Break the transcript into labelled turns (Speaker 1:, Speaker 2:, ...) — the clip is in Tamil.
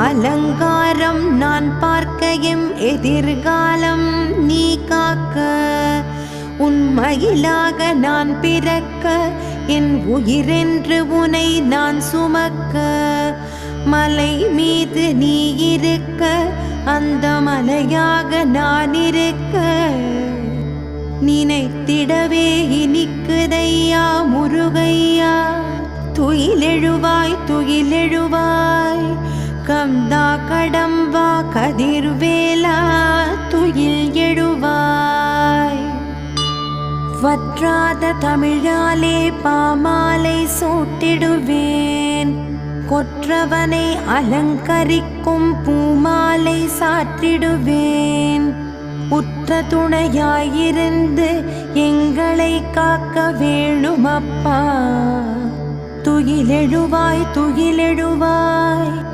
Speaker 1: அலங்காரம் நான் பார்க்க எம் எதிர்காலம் நீ காக்க, உண்மையிலாக நான் பிறக்க என் உயிரென்று உனை நான் சுமக்க, மலை மீது நீ இருக்க அந்த மலையாக நான் இருக்க, நினைத்திடவே இனிக்குதையா முருகையா, துயிலெழுவாய் துயிலெழுவாய் கந்தா கடம்பா கதிர்வேலா துயில் எழுவாய். வற்றாத தமிழாலே பாமாலை சூட்டிடுவேன், கொற்றவனை அலங்கரிக்கும் பூமாலை சாற்றிடுவேன், உற்ற துணையாயிருந்து எங்களை காக்க வேணுமப்பா, துயிலெழுவாய் துயிலெழுவாய்.